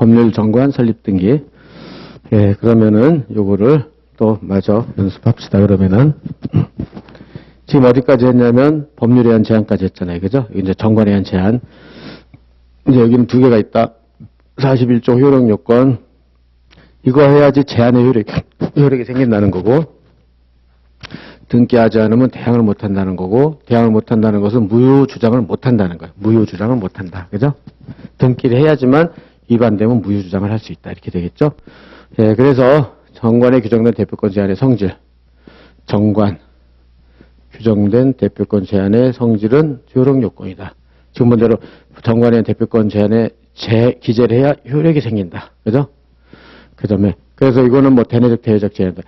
법률 정관 설립 등기. 예, 그러면은 요거를 또 마저 연습합시다. 그러면은 지금 어디까지 했냐면 법률에 의한 제한까지 했잖아요. 그죠? 이제 정관에 의한 제한. 이제 여기는 두 개가 있다. 41조 효력 요건. 이거 해야지 제한의 효력이 생긴다는 거고, 등기하지 않으면 대항을 못 한다는 거고, 대항을 못 한다는 것은 무효 주장을 못 한다는 거예요. 무효 주장을 못 한다. 그죠? 등기를 해야지만 위반되면 무효 주장을 할 수 있다. 이렇게 되겠죠? 예, 그래서 정관에 규정된 대표권 제한의 성질. 정관. 규정된 대표권 제한의 성질은 효력 요건이다. 지금 문제로 정관의 대표권 제한에 기재를 해야 효력이 생긴다. 그죠? 그 다음에, 그래서 이거는 뭐 대내적, 대외적 제한이다.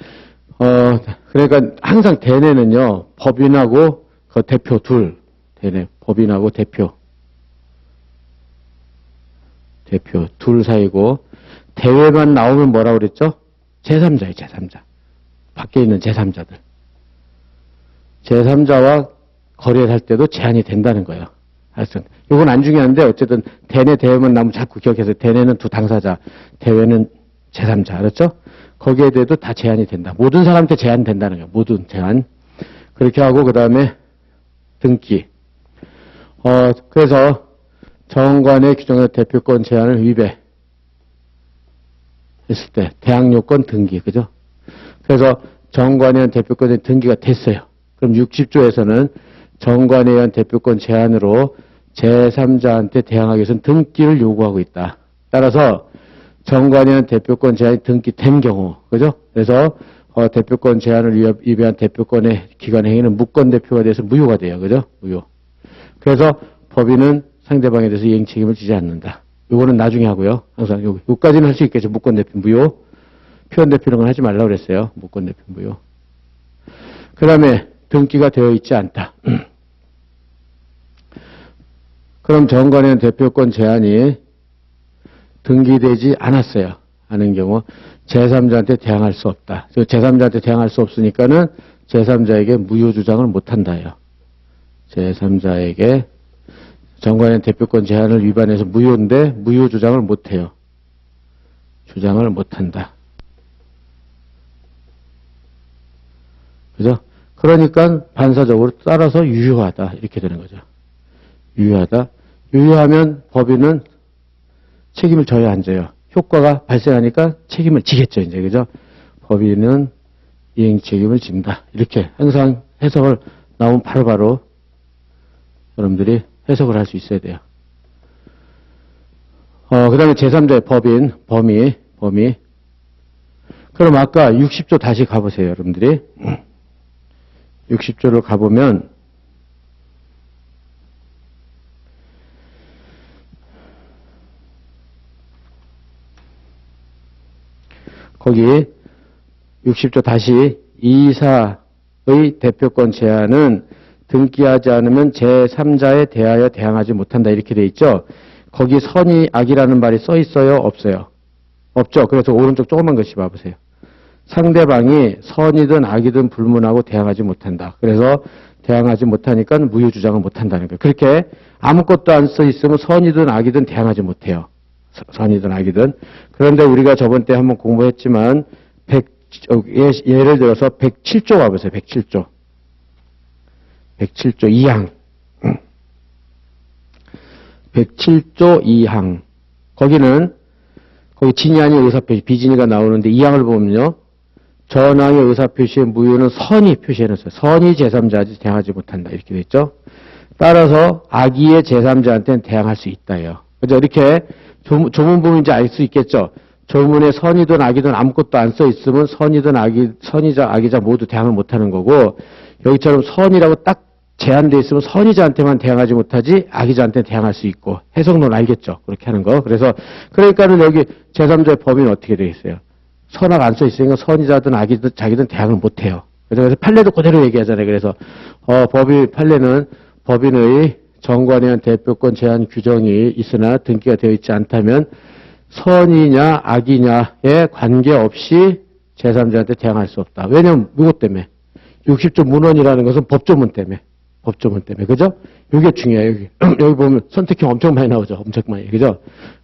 그러니까 항상 대내는요, 법인하고 그 대표 둘. 대내, 법인하고 대표 둘 사이고, 대외만 나오면 뭐라고 그랬죠? 제3자예요, 제3자. 밖에 있는 제3자들. 제3자와 거래를 할 때도 제한이 된다는 거예요. 하여튼 이건 안 중요한데 어쨌든 대내 대외만 나오면 자꾸 기억해서 대내는 두 당사자, 대외는 제3자. 알았죠? 거기에 대해도 다 제한이 된다. 모든 사람한테 제한된다는 거예요. 모든 제한. 그렇게 하고 그다음에 등기. 그래서 정관의 규정의 대표권 제한을 위배했을 때 대항요건 등기. 그죠? 그래서 정관에 의한 대표권의 등기가 됐어요. 그럼 60조에서는 정관에 의한 대표권 제한으로 제3자한테 대항하기 위해서는 등기를 요구하고 있다. 따라서 정관에 의한 대표권 제한이 등기된 경우, 그죠? 그래서 대표권 제한을 위배한 대표권의 기관 행위는 무권 대표가 돼서 무효가 돼요. 그죠? 무효. 그래서 법인은 상대방에 대해서 이행 책임을 지지 않는다. 요거는 나중에 하고요. 항상 요까지는 할 수 있겠죠. 무권 대표 무효. 표현 대표 이런 건 하지 말라고 그랬어요. 무권 대표 무효. 그 다음에 등기가 되어 있지 않다. 그럼 정관의 대표권 제한이 등기되지 않았어요. 하는 경우 제3자한테 대항할 수 없다. 제3자한테 대항할 수 없으니까는 제3자에게 무효 주장을 못한다요. 제3자에게 정관의 대표권 제한을 위반해서 무효인데 무효 주장을 못해요. 주장을 못한다. 그죠? 그러니까 반사적으로 따라서 유효하다. 이렇게 되는 거죠. 유효하다. 유효하면 법인은 책임을 져야 안 져요. 효과가 발생하니까 책임을 지겠죠. 이제 그죠? 법인은 이행 책임을 진다. 이렇게 항상 해석을 나오면 바로바로 여러분들이 해석을 할 수 있어야 돼요. 그 다음에 제3자의 법인, 범위. 그럼 아까 60조 다시 가보세요. 여러분들이. 60조를 가보면 거기 60조 다시 이사의 대표권 제한은 등기하지 않으면 제3자에 대하여 대항하지 못한다. 이렇게 돼 있죠. 거기 선이 악이라는 말이 써 있어요? 없어요? 없죠. 그래서 오른쪽 조그만 것이 봐보세요. 상대방이 선이든 악이든 불문하고 대항하지 못한다. 그래서 대항하지 못하니까 무효 주장을 못한다는 거예요. 그렇게 아무것도 안 써 있으면 선이든 악이든 대항하지 못해요. 선이든 악이든. 그런데 우리가 저번 때 한번 공부했지만 예를 들어서 107조 가보세요. 107조 2항 107조 2항 거기 진이 아닌 의사표시 비진이가 나오는데 2항을 보면요. 전항의 의사표시의 무효는 선이 표시해놨어요. 선이 제3자한테 대항하지 못한다. 이렇게 됐죠. 따라서 악의의 제3자한테는 대항할 수 있다요. 그죠? 이렇게 조문 보면 이제 알 수 있겠죠. 조문에 선이든 악이든 아무것도 안 써 있으면 선이든 선이자 악이자 모두 대항을 못하는 거고 여기처럼 선이라고 딱 제한되어 있으면 선이자한테만 대항하지 못하지 악이자한테는 대항할 수 있고 해석론 알겠죠. 그렇게 하는 거. 그러니까는 여기 제3자의 범위는 어떻게 되겠어요? 선악 안 써 있으니까 선이자든 악이든 자기든 대항을 못해요. 그래서 판례도 그대로 얘기하잖아요. 그래서 판례는 법인의 정관에 의한 대표권 제한 규정이 있으나 등기가 되어 있지 않다면 선이냐 악이냐에 관계없이 제3자한테 대항할 수 없다. 왜냐면 이것 때문에 60조 문헌이라는 것은 법조문 때문에 그죠? 이게 중요해요. 여기 보면 선택형 엄청 많이 나오죠. 엄청 많이. 그죠?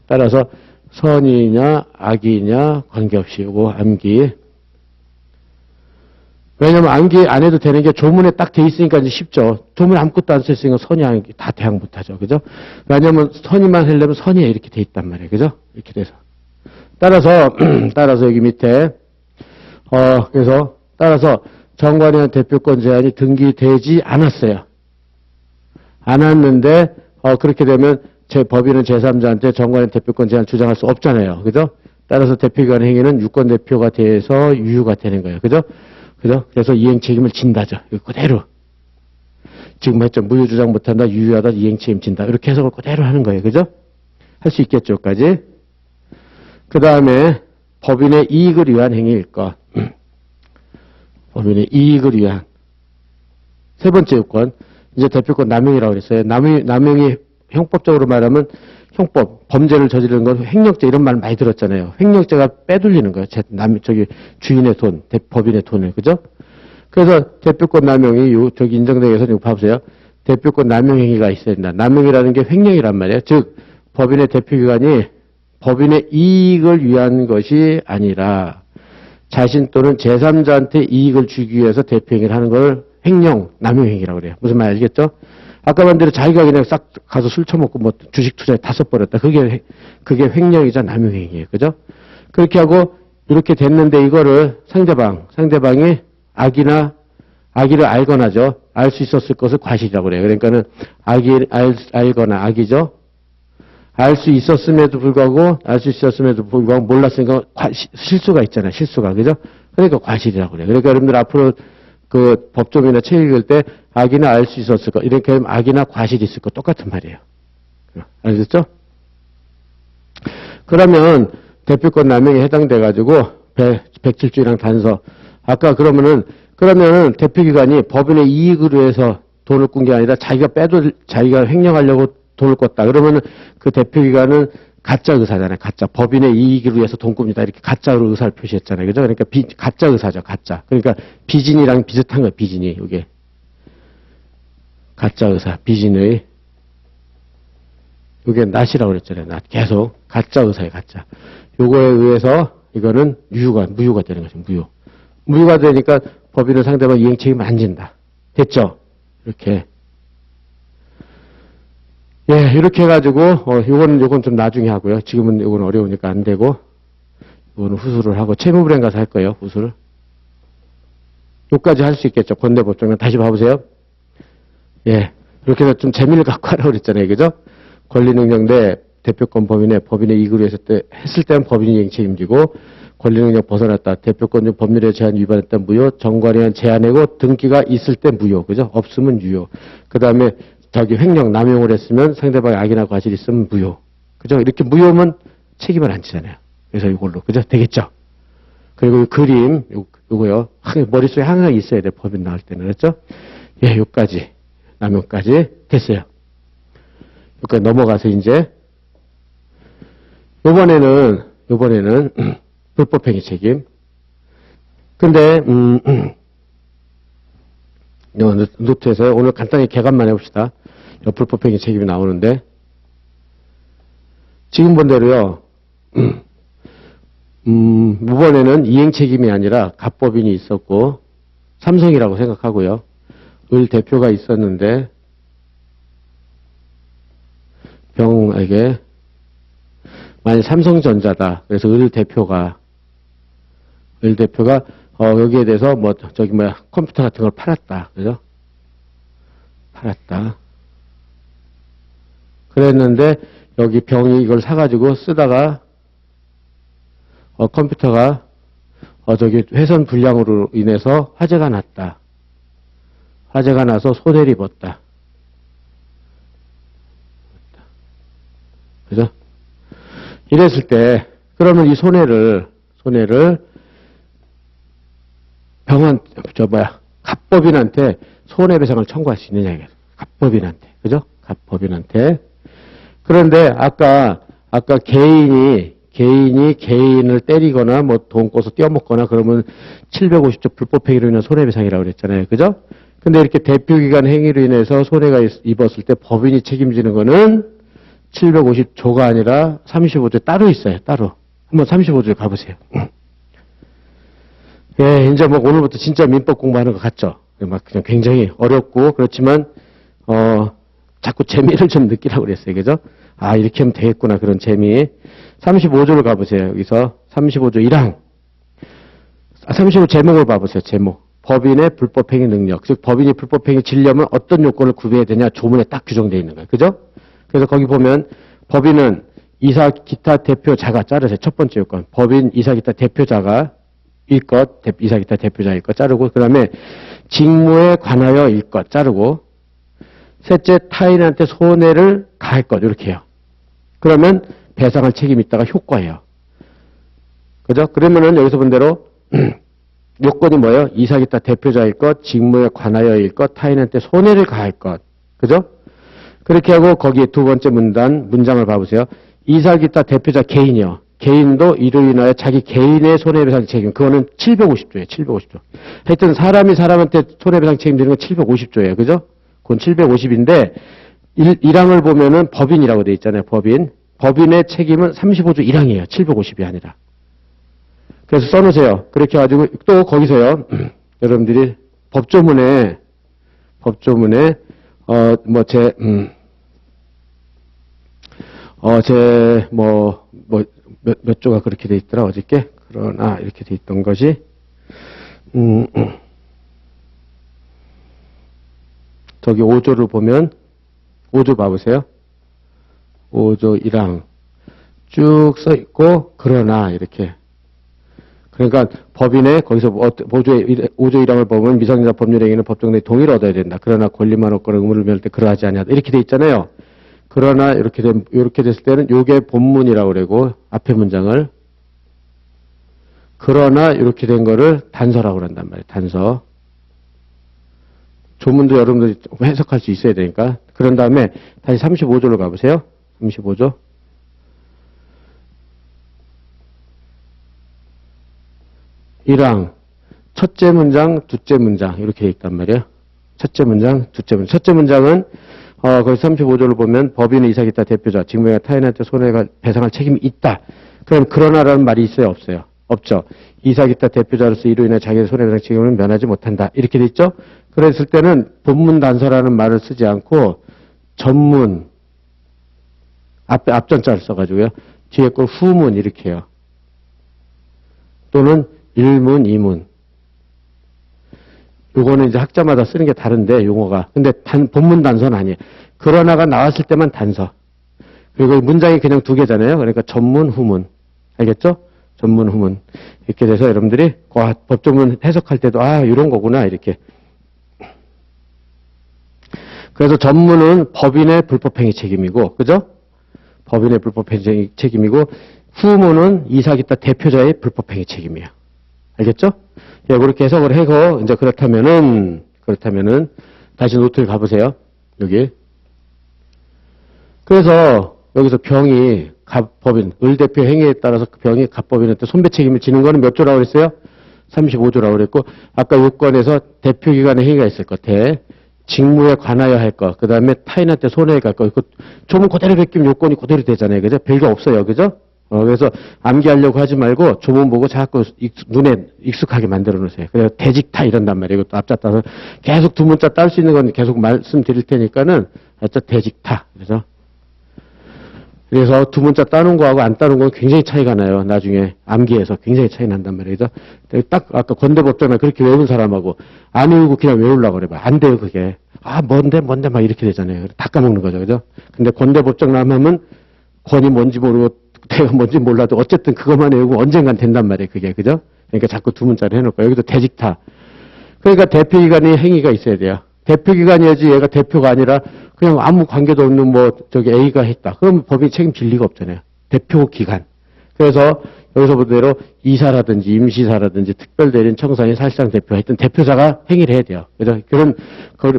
따라서 선이냐, 악이냐, 관계없이 요거 암기. 왜냐면 암기 안 해도 되는 게 조문에 딱 돼 있으니까 이제 쉽죠. 조문에 아무것도 안 써 있으니까 선이 암기 다 대항 못하죠. 그죠? 왜냐면 선이만 하려면 선이에 이렇게 돼 있단 말이에요. 그죠? 이렇게 돼서. 따라서 여기 밑에, 그래서, 따라서 정관이한 대표권 제한이 등기되지 않았어요. 않았는데, 그렇게 되면 법인은 제3자한테 정관의 대표권 제한 주장할 수 없잖아요. 그죠? 따라서 대표기관 행위는 유권 대표가 돼서 유효가 되는 거예요. 그죠? 그죠? 그래서 이행 책임을 진다죠. 이거 그대로. 지금 했죠. 무효 주장 못한다, 유효하다, 이행 책임 진다. 이렇게 해석을 그대로 하는 거예요. 그죠? 할 수 있겠죠, 여기까지. 그 다음에 법인의 이익을 위한 행위일 것. 법인의 이익을 위한. 세 번째 요건. 이제 대표권 남용이라고 그랬어요. 남용이 형법적으로 말하면 형법, 범죄를 저지르는 건 횡령죄 이런 말 많이 들었잖아요. 횡령죄가 빼돌리는 거예요. 주인의 돈, 법인의 돈을. 그죠? 그래서 대표권 남용이 저기 인정되기 위해서 이거 봐보세요. 대표권 남용 행위가 있어야 된다. 남용이라는 게 횡령이란 말이에요. 즉, 법인의 대표기관이 법인의 이익을 위한 것이 아니라 자신 또는 제3자한테 이익을 주기 위해서 대표행위를 하는 걸 횡령, 남용행위라고 그래요. 무슨 말 알겠죠? 아까 만 대로 자기가 그냥 싹 가서 술 처먹고 뭐 주식 투자에 다 써버렸다. 그게 횡령이자 남용행위예요. 그죠? 그렇게 하고 이렇게 됐는데 이거를 상대방이 악의를 알거나죠. 알 수 있었을 것을 과실이라고 그래요. 그러니까는 알거나 악이죠. 알 수 있었음에도 불구하고 몰랐으니까 실수가 있잖아요. 실수가. 그죠? 그러니까 과실이라고 그래요. 그러니까 여러분들 앞으로 그 법조문이나 책 읽을 때 악이나 알 수 있었을 것, 이렇게 하면 악이나 과실이 있을 것 똑같은 말이에요. 알겠죠? 그러면 대표권 남용에 해당돼가지고 107조랑 단서. 아까 그러면은 대표기관이 법인의 이익을 위해서 돈을 꾼 게 아니라 자기가 횡령하려고 돈을 꿨다. 그러면은 그 대표기관은 가짜 의사잖아요. 가짜. 법인의 이익을 위해서 돈 꿉니다. 이렇게 가짜로 의사를 표시했잖아요. 그죠? 그러니까 가짜 의사죠. 가짜. 그러니까 비진이랑 비슷한 거예요. 비진이. 이게. 가짜 의사. 비진의. 이게 낫이라고 그랬잖아요. 낫. 계속. 가짜 의사예요. 가짜. 요거에 의해서 이거는 무효가 되는 거죠. 무효가 되니까 법인은 상대방 이행 책임을 안 진다. 됐죠? 이렇게. 예, 이렇게 해가지고, 요건 좀 나중에 하고요. 지금은 요건 어려우니까 안 되고, 요거는 후수를 하고, 채무불이행 가서 할 거예요, 후수를. 요까지 할 수 있겠죠. 권대법정면 다시 봐보세요. 예, 이렇게 해서 좀 재미를 갖고 하라고 그랬잖아요. 그죠? 권리능력 내 대표권 법인의 이익을 위해서 했을 때는 법인이 이행 책임지고, 권리능력 벗어났다. 대표권 중 법률에 제한 위반했다. 무효. 정관에 의한 제한이고 등기가 있을 때 무효. 그죠? 없으면 유효. 그 다음에 횡령, 남용을 했으면 상대방의 악이나 과실이 있으면 무효. 그죠? 이렇게 무효면 책임을 안 지잖아요. 그래서 이걸로. 그죠? 되겠죠? 그리고 이 그림, 요거요. 머릿속에 항상 있어야 돼. 법인 나올 때는. 그렇죠? 예, 요까지. 남용까지 됐어요. 여기까지 넘어가서 이제, 요번에는, 불법행위 책임. 근데, 노트에서 오늘 간단히 개관만 해봅시다. 불법행위 책임이 나오는데, 지금 본 대로요, 이번에는 이행 책임이 아니라 갑법인이 있었고, 삼성이라고 생각하고요. 을 대표가 있었는데, 병에게, 만약 삼성전자다. 그래서 을 대표가, 여기에 대해서 컴퓨터 같은 걸 팔았다. 그죠? 팔았다. 그랬는데, 여기 병이 이걸 사가지고 쓰다가, 컴퓨터가, 회선 불량으로 인해서 화재가 났다. 화재가 나서 손해를 입었다. 그죠? 이랬을 때, 그러면 이 손해를, 갑법인한테 손해배상을 청구할 수 있느냐, 이게. 갑법인한테. 그죠? 갑법인한테. 그런데 아까 개인이 개인을 때리거나 돈 꿔서 떼어먹거나 그러면 750조 불법행위로 인한 손해배상이라고 그랬잖아요. 그죠? 근데 이렇게 대표기관 행위로 인해서 손해가 입었을 때 법인이 책임지는 거는 750조가 아니라 35조 따로 있어요. 따로. 한번 35조에 가보세요. 예, 이제 뭐 오늘부터 진짜 민법 공부하는 것 같죠? 막 그냥 굉장히 어렵고 그렇지만 자꾸 재미를 좀 느끼라고 그랬어요. 그죠? 아, 이렇게 하면 되겠구나. 그런 재미. 35조를 가보세요. 여기서 35조 1항. 35 제목을 봐보세요. 제목. 법인의 불법행위 능력. 즉 법인이 불법행위 지려면 어떤 요건을 구비해야 되냐. 조문에 딱 규정되어 있는 거예요. 그죠? 그래서 거기 보면 법인은 이사 기타 대표자가 자르세요. 첫 번째 요건. 법인 이사 기타 대표자가 일 것, 이사 기타 대표자일 것 자르고, 그 다음에 직무에 관하여 일 것 자르고, 셋째 타인한테 손해를 가할 것 이렇게 해요. 그러면 배상할 책임이 있다가 효과예요. 그죠? 그러면은 여기서 본 대로 요건이 뭐예요? 이사 기타 대표자일 것, 직무에 관하여일 것, 타인한테 손해를 가할 것. 그죠? 그렇게 하고 거기에 두 번째 문장을 봐보세요. 이사 기타 대표자 개인이요. 개인도 이로 인하여 자기 개인의 손해배상 책임. 그거는 750조예요. 750조. 하여튼 사람이 사람한테 손해배상 책임지는 건 750조예요. 그죠? 그건 750인데 1항을 보면은 법인이라고 돼 있잖아요. 법인. 법인의 책임은 35조 1항이에요. 750이 아니라. 그래서 써놓으세요. 그렇게 해가지고 또 거기서요. 여러분들이 법조문에 몇 조가 그렇게 돼 있더라, 어저께. 그러나, 이렇게 돼 있던 것이, 저기 5조를 보면, 5조 봐보세요. 5조 1항. 쭉 써 있고, 그러나, 이렇게. 그러니까, 법인의, 거기서 5조 1항을 보면 미성년자 법률행위는 법정 내 동의를 얻어야 된다. 그러나 권리만 얻거나 의무를 면할 때 그러하지 아니하다. 이렇게 돼 있잖아요. 그러나 이렇게 됐을 때는 요게 본문이라고 그러고 앞에 문장을 그러나 이렇게 된 거를 단서라고 그런단 말이에요. 단서. 조문도 여러분들이 해석할 수 있어야 되니까. 그런 다음에 다시 35조로 가보세요. 35조. 1항. 첫째 문장, 둘째 문장 이렇게 돼 있단 말이에요. 첫째 문장, 둘째 문장. 첫째 문장은 거기 35조를 보면 법인의 이사 기타 대표자, 직무가 타인한테 손해가 배상할 책임이 있다. 그럼 그러나라는 말이 있어요, 없어요? 없죠. 이사 기타 대표자로서 이로 인해 자기의 손해배상 책임을 면하지 못한다. 이렇게 돼 있죠? 그랬을 때는 본문 단서라는 말을 쓰지 않고 전문, 앞에 앞전자를 써가지고요. 뒤에 걸 후문 이렇게 해요. 또는 일문, 이문. 요거는 이제 학자마다 쓰는 게 다른데, 용어가. 근데 본문 단서는 아니에요. 그러나가 나왔을 때만 단서. 그리고 문장이 그냥 두 개잖아요. 그러니까 전문, 후문. 알겠죠? 전문, 후문. 이렇게 돼서 여러분들이 법조문 해석할 때도, 이런 거구나. 이렇게. 그래서 전문은 법인의 불법행위 책임이고, 그죠? 법인의 불법행위 책임이고, 후문은 이사 기타 대표자의 불법행위 책임이에요. 알겠죠? 예, 그렇게 해석을 하고, 이제 그렇다면은, 다시 노트를 가보세요. 여기. 그래서, 여기서 병이, 갑법인, 을대표 행위에 따라서 그 병이 갑법인한테 손배 책임을 지는 거는 몇 조라고 그랬어요? 35조라고 그랬고, 아까 요건에서 대표기관의 행위가 있을 것 같아. 직무에 관하여 할 것, 그 다음에 타인한테 손해가 갈 것, 그 조문 그대로 베끼면 요건이 그대로 되잖아요. 그죠? 별게 없어요. 그죠? 그래서 암기하려고 하지 말고 조문 보고 자꾸 눈에 익숙하게 만들어 놓으세요. 그래서 대직타 이런단 말이에요. 이것도 앞자 따서 계속 두 문자 딸 수 있는 건 계속 말씀드릴 테니까는 대직타. 그래서 두 문자 따는 거하고 안 따는 건 굉장히 차이가 나요. 나중에 암기해서 굉장히 차이 난단 말이에요. 딱 아까 건대법정에 그렇게 외운 사람하고 안 외우고 그냥 외우려고 그래봐. 안 돼요, 그게. 뭔데 막 이렇게 되잖아요. 다 까먹는 거죠. 그죠? 근데 건대법정 하면 권이 뭔지 모르고 대가 뭔지 몰라도 어쨌든 그것만 외우고 언젠간 된단 말이에요. 그게. 그죠? 그러니까 자꾸 두 문자를 해놓을 거예요. 여기도 대직타. 그러니까 대표기관의 행위가 있어야 돼요. 대표기관이어야지 얘가 대표가 아니라 그냥 아무 관계도 없는 A가 했다. 그럼 법이 책임질 리가 없잖아요. 대표기관. 그래서 여기서 보대로 이사라든지 임시사라든지 특별대리인 청산인 사실상 대표 하여튼 대표자가 행위를 해야 돼요. 그래서 그런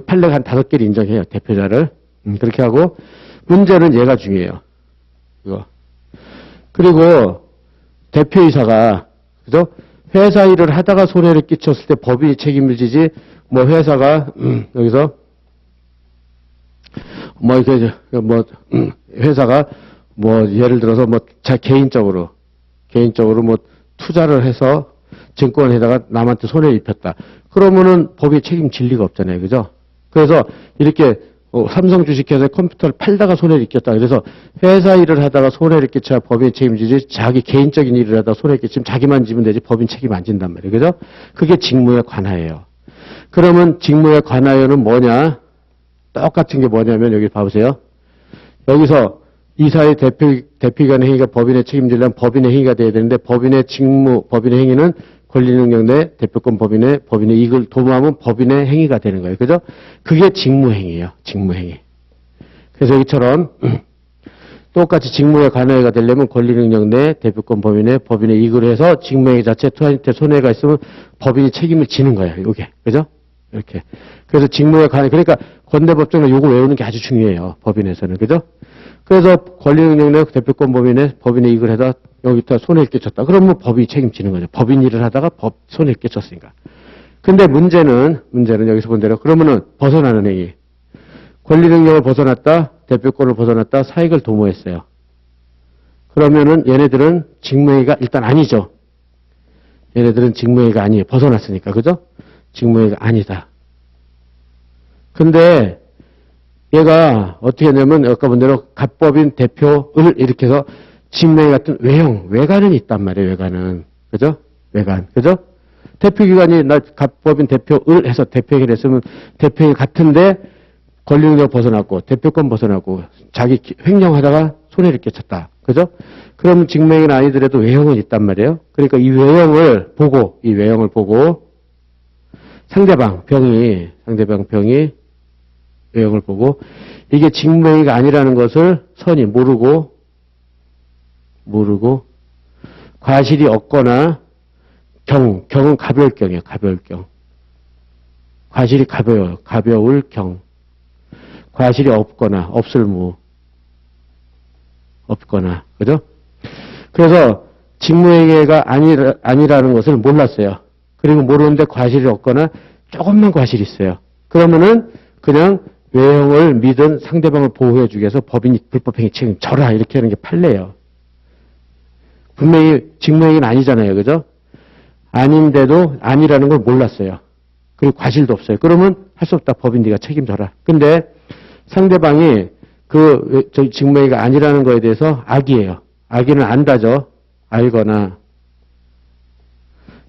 판례가 한 5개를 인정해요. 대표자를. 그렇게 하고 문제는 얘가 중요해요. 이거. 그리고 대표이사가 그죠? 회사 일을 하다가 손해를 끼쳤을 때 법이 책임을 지지 회사가 여기서 뭐, 이렇게, 뭐, 회사가, 뭐, 예를 들어서 뭐, 개인적으로 뭐, 투자를 해서 증권에다가 남한테 손해를 입혔다. 그러면은 법이 책임질 리가 없잖아요. 그죠? 그래서 이렇게, 삼성 주식회사에 컴퓨터를 팔다가 손해를 입혔다. 그래서 회사 일을 하다가 손해를 끼쳐야 법인 책임지지, 자기 개인적인 일을 하다가 손해를 끼치면 자기만 지면 되지 법인 책임 안 진단 말이에요. 그죠? 그게 직무의 관하예요. 그러면 직무의 관하여는 뭐냐? 똑같은 게 뭐냐면 여기 봐보세요. 여기서 이사의 대표기관의 행위가 법인의 책임지려면 법인의 행위가 돼야 되는데 법인의 직무, 법인의 행위는 권리능력 내 대표권 법인의 이익을 도모하면 법인의 행위가 되는 거예요. 그죠? 그게 직무행위예요. 직무행위. 그래서 여기처럼 똑같이 직무에 관여가 되려면 권리능력 내 대표권 법인의 이익을 해서 직무행위 자체 투하인테 손해가 있으면 법인이 책임을 지는 거예요. 이게. 그죠? 이렇게. 그래서 직무에 관여, 그러니까 건대법정은 요거 외우는 게 아주 중요해요. 법인에서는. 그죠? 그래서 권리능력 내 대표권 법인의 이익을 해서 여기다 손해를 끼쳤다. 그러면 법인이 책임지는 거죠. 법인 일을 하다가 손해를 끼쳤으니까. 근데 문제는 여기서 본 대로 그러면은 벗어나는 행위. 권리능력을 벗어났다, 대표권을 벗어났다, 사익을 도모했어요. 그러면은 얘네들은 직무행위가 일단 아니죠. 얘네들은 직무행위가 아니에요. 벗어났으니까. 그죠? 직무행위가 아니다. 근데 얘가 어떻게 했냐면 아까 본 대로 갑법인 대표를 이렇게 해서 직무행위 같은 외관은 있단 말이에요. 외관은. 그죠? 외관. 그죠? 대표기관이 나 갑법인 대표를 해서 대표행위를 했으면 대표행위 같은데 권리능력 벗어났고 대표권 벗어났고 자기 횡령하다가 손해를 끼쳤다. 그죠? 그럼 직무행위는 아니더라도 외형은 있단 말이에요. 그러니까 이 외형을 보고 상대방 병이 외형을 보고 이게 직무행위가 아니라는 것을 선이 모르고 과실이 없거나 경은 가벼울 경이에요. 가벼울 경. 과실이 가벼울 경. 과실이 없거나 없을 무. 없거나. 그죠? 그래서 직무행위가 아니라는 것을 몰랐어요. 그리고 모르는데 과실이 없거나 조금만 과실이 있어요. 그러면은 그냥 외형을 믿은 상대방을 보호해주기 위해서 법인이 불법행위 책임져라 이렇게 하는 게 판례예요. 분명히 직무행위는 아니잖아요. 그죠? 아닌데도 아니라는 걸 몰랐어요. 그리고 과실도 없어요. 그러면 할 수 없다. 법인 네가 책임져라. 근데 상대방이 직무행위가 아니라는 거에 대해서 악의예요. 악의는 안다죠. 알거나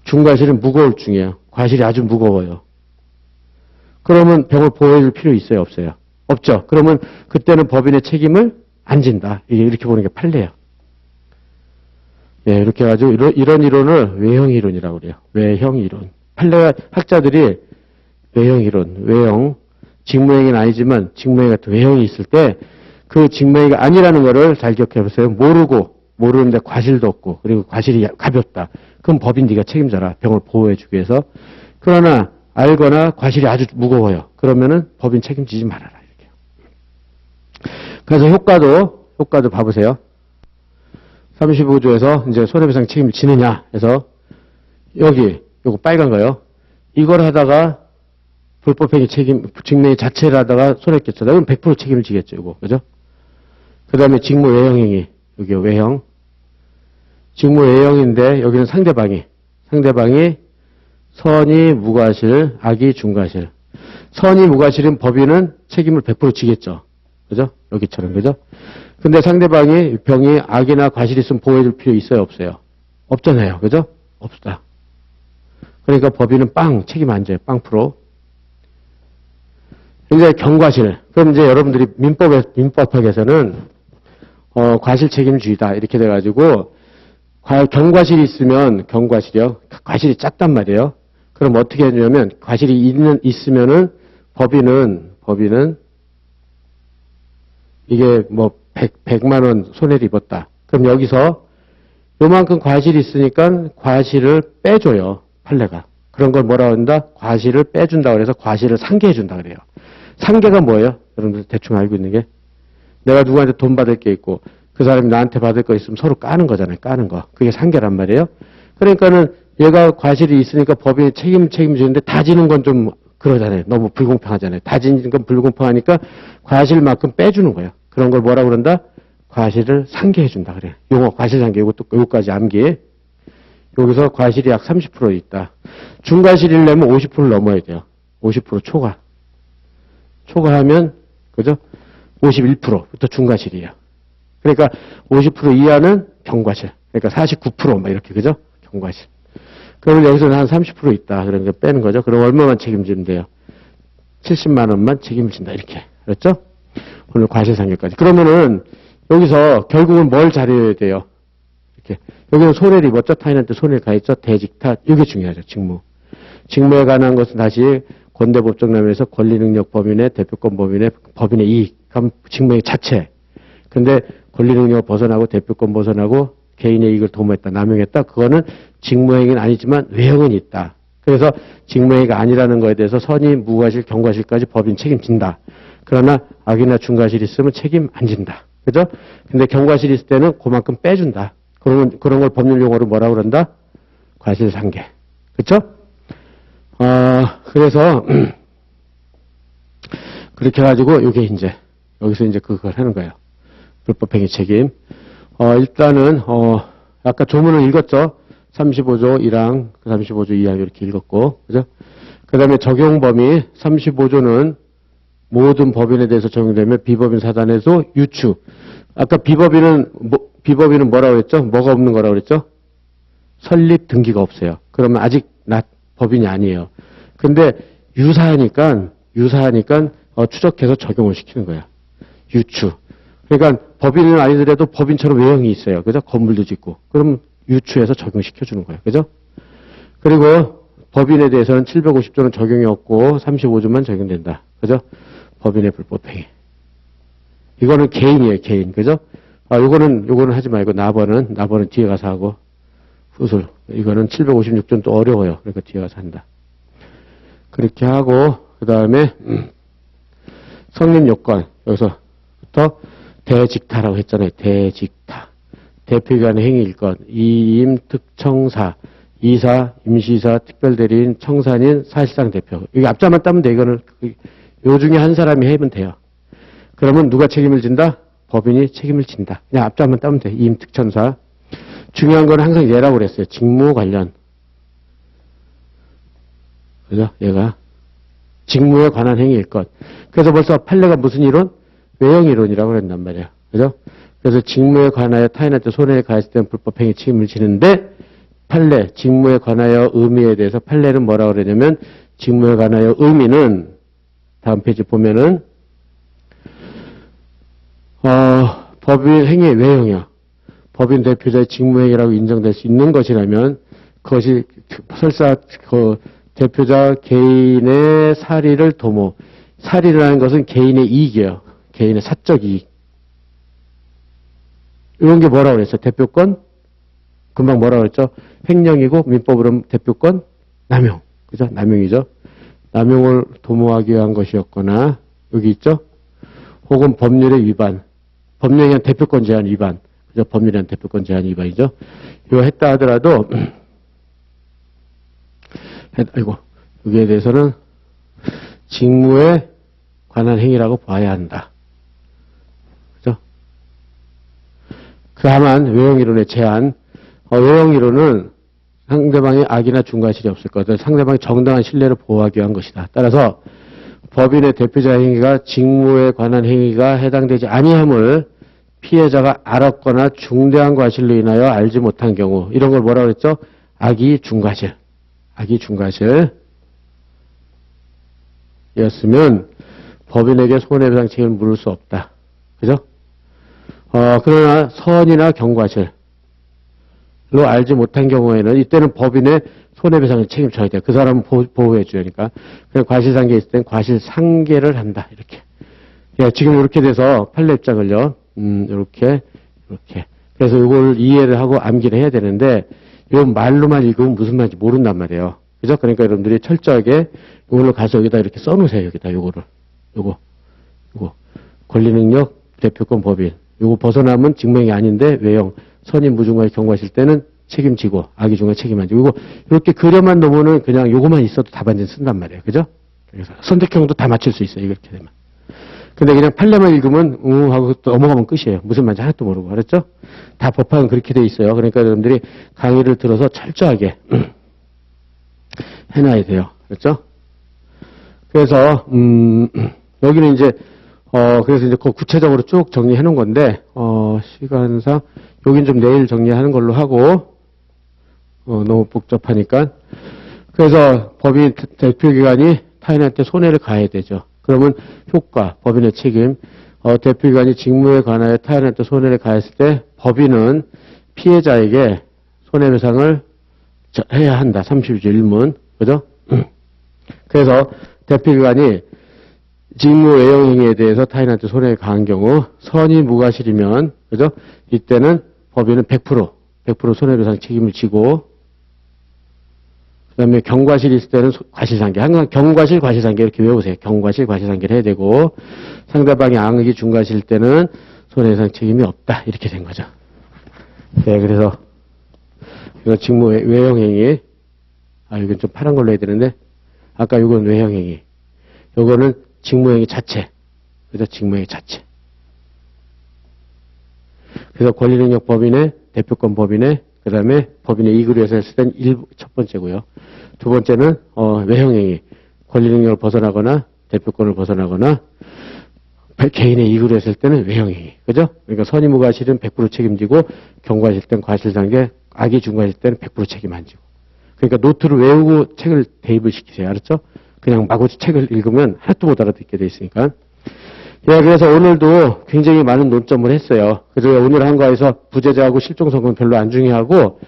중과실은 무거울 중이에요. 과실이 아주 무거워요. 그러면 병을 보호해줄 필요 있어요? 없어요? 없죠. 그러면 그때는 법인의 책임을 안 진다. 이렇게 보는 게 판례예요. 네, 이렇게 해가지고 이런 이론을 외형이론이라고 그래요. 외형이론. 판례 학자들이 외형, 직무행위는 아니지만 직무행위 같은 외형이 있을 때 그 직무행위가 아니라는 거를 잘 기억해보세요. 모르는데 과실도 없고 그리고 과실이 가볍다. 그럼 법인 네가 책임져라. 병을 보호해주기 위해서. 그러나 알거나 과실이 아주 무거워요. 그러면은 법인 책임지지 말아라. 이렇게. 그래서 효과도 봐보세요. 35조에서 이제 손해배상 책임을 지느냐 해서 요거 빨간 거요. 이걸 하다가 불법행위 직무행위 자체를 하다가 손해 끼쳤다. 그럼 100% 책임을 지겠죠. 이거. 그죠? 그 다음에 직무 외형행위. 여기 외형. 직무 외형인데 여기는 상대방이 선의 무과실, 악의 중과실. 선의 무과실인 법인은 책임을 100% 지겠죠. 그죠? 여기처럼. 그죠? 근데 상대방이 병이 악이나 과실이 있으면 보호해줄 필요 있어요? 없어요? 없잖아요. 그죠? 없다. 그러니까 법인은 책임 안 져요. 0%. 이제 경과실. 그럼 이제 여러분들이 민법학에서는 과실 책임주의다. 이렇게 돼가지고 경과실이 있으면 과실이 작단 말이에요. 그럼 어떻게 해주냐면 과실이 있으면은 법인은 이게 뭐 100만 원 손해를 입었다. 그럼 여기서 요만큼 과실이 있으니까 과실을 빼줘요. 판례가. 그런 걸 뭐라 한다? 과실을 빼준다 그래서 과실을 상계해준다 그래요. 상계가 뭐예요? 여러분들 대충 알고 있는 게 내가 누구한테 돈 받을 게 있고 그 사람이 나한테 받을 거 있으면 서로 까는 거잖아요. 까는 거. 그게 상계란 말이에요. 그러니까는 얘가 과실이 있으니까 법인이 책임지는데 다 지는 건 좀 그러잖아요. 너무 불공평하잖아요. 다진 건 불공평하니까 과실만큼 빼주는 거예요. 그런 걸 뭐라고 그런다? 과실을 상계해준다 그래요. 용어 과실상계. 요거까지 암기. 여기서 과실이 약 30% 있다. 중과실이려면 50%를 넘어야 돼요. 50% 초과. 초과하면 그죠? 51%부터 중과실이에요. 그러니까 50% 이하는 경과실. 그러니까 49% 이렇게 그죠? 경과실. 그러면 여기서는 한 30% 있다. 그러니까 빼는 거죠. 그럼 얼마만 책임지면 돼요? 70만 원만 책임을 진다. 이렇게. 그렇죠? 오늘 과실상계까지. 그러면은 여기서 결국은 뭘 잘해야 돼요? 이렇게. 여기는 손해를 입었죠? 타인한테 손해를 가했죠? 대직타. 이게 중요하죠. 직무. 직무에 관한 것은 다시 권대법정람에서 권리능력 범인의 대표권 법인의 이익. 그럼 직무의 자체. 근데 권리능력 벗어나고 대표권 벗어나고 개인의 이익을 도모했다, 남용했다. 그거는 직무행위는 아니지만 외형은 있다. 그래서 직무행위가 아니라는 거에 대해서 선의, 무과실, 경과실까지 법인 책임진다. 그러나 악이나 중과실이 있으면 책임 안 진다. 그죠? 근데 경과실이 있을 때는 그만큼 빼준다. 그런 걸 법률 용어로 뭐라고 그런다? 과실상계. 그쵸? 그래서, 그렇게 해가지고, 요게 이제, 여기서 이제 그걸 하는 거예요. 불법행위 책임. 일단은, 아까 조문을 읽었죠? 35조 1항, 35조 2항 이렇게 읽었고, 그죠? 그 다음에 적용 범위, 35조는 모든 법인에 대해서 적용되면 비법인 사단에서 유추. 아까 비법인은 뭐라고 그랬죠? 뭐가 없는 거라고 그랬죠? 설립 등기가 없어요. 그러면 아직 법인이 아니에요. 근데 유사하니까 추적해서 적용을 시키는 거야. 유추. 그러니까 법인은 아니더라도 법인처럼 외형이 있어요. 그죠? 건물도 짓고. 그럼 유추해서 적용시켜주는 거예요. 그죠? 그리고 법인에 대해서는 750조는 적용이 없고 35조만 적용된다. 그죠? 법인의 불법행위. 이거는 개인이에요, 개인. 그죠? 요거는 하지 말고 나번은 뒤에 가서 하고 후술. 이거는 756조는 또 어려워요. 그러니까 뒤에 가서 한다. 그렇게 하고 그 다음에 성립 요건. 여기서부터 대직타라고 했잖아요. 대직타. 대표기관의 행위일 것. 이임, 특청사, 이사, 임시이사, 특별대리인, 청산인, 사실상 대표. 여기 앞자만 따면 돼. 이거는 요 중에 한 사람이 하면 돼요. 그러면 누가 책임을 진다? 법인이 책임을 진다. 그냥 앞자만 따면 돼. 이임, 특청사. 중요한 건 항상 얘라고 그랬어요. 직무 관련. 그죠? 얘가. 직무에 관한 행위일 것. 그래서 벌써 판례가 무슨 이론? 외형 이론이라고 그랬단 말이에요. 그죠? 그래서 직무에 관하여 타인한테 손해를 가했을 때는 불법행위 책임을 지는데 판례, 직무에 관하여 의미에 대해서 판례는 뭐라고 그러냐면 직무에 관하여 의미는 다음 페이지 보면은 법인 행위의 외형이요. 법인 대표자의 직무행위라고 인정될 수 있는 것이라면 그것이 설사 그 대표자 개인의 사리를 도모. 사리라는 것은 개인의 이익이에요. 개인의 사적 이익. 이런 게 뭐라고 그랬어? 대표권? 금방 뭐라고 그랬죠? 횡령이고 민법으로는 대표권? 남용. 그죠? 남용이죠. 남용을 도모하기 위한 것이었거나 여기 있죠? 혹은 법률의 위반. 법률에 의한 대표권 제한 위반. 그죠? 법률에 의한 대표권 제한 위반이죠. 이거 했다 하더라도 여기에 대해서는 직무에 관한 행위라고 봐야 한다. 그죠? 다만 외형이론의 제한, 외형이론은 상대방의 악이나 중과실이 없을 것이다. 상대방의 정당한 신뢰를 보호하기 위한 것이다. 따라서 법인의 대표자 행위가 직무에 관한 행위가 해당되지 아니함을 피해자가 알았거나 중대한 과실로 인하여 알지 못한 경우 이런 걸 뭐라고 그랬죠? 악의 중과실. 악의 중과실 였으면 법인에게 손해배상 책임을 물을 수 없다. 그죠? 그러나 선이나 경과실로 알지 못한 경우에는 이때는 법인의 손해배상을 책임져야 돼요. 그 사람은 보호해 줘야 하니까. 그냥 과실상계 있을 땐 과실상계를 한다. 이렇게. 예, 지금 이렇게 돼서 판례 입장을요. 이렇게. 그래서 이걸 이해를 하고 암기를 해야 되는데 요 말로만 읽으면 무슨 말인지 모른단 말이에요. 그죠? 그러니까 여러분들이 철저하게 이걸로 가서 여기다 이렇게 써놓으세요. 여기다 요거. 권리능력, 대표권 법인. 요거 벗어나면 직무행위 아닌데 외형, 선임 무중과의 경과실 때는 책임지고 악의 중과 책임 안 지고 이거 이렇게 그려만 놓으면은 그냥 요거만 있어도 답안지 쓴단 말이에요. 그죠? 그래서 선택형도 다 맞출 수 있어요. 이렇게 되면. 근데 그냥 판례만 읽으면 하고 또 넘어가면 끝이에요. 무슨 말인지 하나도 모르고. 알았죠? 다 법학은 그렇게 돼 있어요. 그러니까 여러분들이 강의를 들어서 철저하게 해놔야 돼요. 그렇죠? 그래서 여기는 이제 그래서 이제 구체적으로 쭉 정리해 놓은 건데 시간상 여긴 좀 내일 정리하는 걸로 하고 너무 복잡하니까. 그래서 법인 대표기관이 타인한테 손해를 가해야 되죠. 그러면 효과, 법인의 책임, 대표기관이 직무에 관하여 타인한테 손해를 가했을 때 법인은 피해자에게 손해배상을 해야 한다. 30조 1문. 그죠? 그래서 대표기관이 직무 외형 행위에 대해서 타인한테 손해를 가한 경우 선의 무과실이면 그죠? 이때는 법인은 100% 손해배상 책임을 지고 그다음에 경과실이 있을 때는 과실상계. 항상 경과실, 과실상계 이렇게 외우세요. 경과실, 과실상계를 해야 되고 상대방이 앙흑이 중과실 때는 손해배상 책임이 없다. 이렇게 된 거죠. 네, 그래서 이거 직무 외형행위. 이건 좀 파란 걸로 해야 되는데 아까 이건 외형행위. 요거는 직무행위 자체. 그죠? 직무행위 자체. 그래서 권리능력 법인의 대표권 법인의 그 다음에 법인의 이익을 위해서 했을 땐 첫 번째고요. 두 번째는 외형행위. 권리능력을 벗어나거나 대표권을 벗어나거나 개인의 이익을 했을 때는 외형행위. 그죠? 그러니까 선의무과실은 100% 책임지고 경과실 때는 과실상계, 악의 중과실 때는 100% 책임 안 지고. 그러니까 노트를 외우고 책을 대입을 시키세요. 알았죠? 그냥 마구 책을 읽으면 하나도 못 알아듣게 돼 있으니까. 예, 그래서 오늘도 굉장히 많은 논점을 했어요. 그래서 오늘 한 거에서 부재자하고 실종선고는 별로 안 중요하고,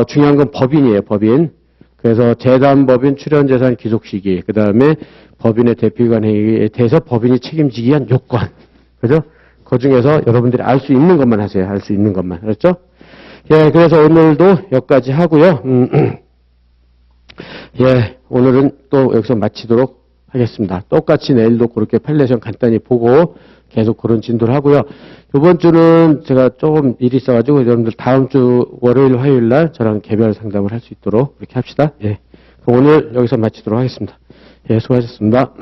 중요한 건 법인이에요, 법인. 그래서 재단법인 출연재산 귀속시기, 그 다음에 법인의 대표기관 행위에 대해서 법인이 책임지기 위한 요건. 그죠? 그 중에서 여러분들이 알 수 있는 것만 하세요. 알 수 있는 것만. 알았죠? 예, 그래서 오늘도 여기까지 하고요. 예, 오늘은 또 여기서 마치도록 하겠습니다. 똑같이 내일도 그렇게 판례션 간단히 보고 계속 그런 진도를 하고요. 이번 주는 제가 조금 일이 있어가지고 여러분들 다음 주 월요일, 화요일 날 저랑 개별 상담을 할 수 있도록 그렇게 합시다. 예. 그럼 오늘 여기서 마치도록 하겠습니다. 예, 수고하셨습니다.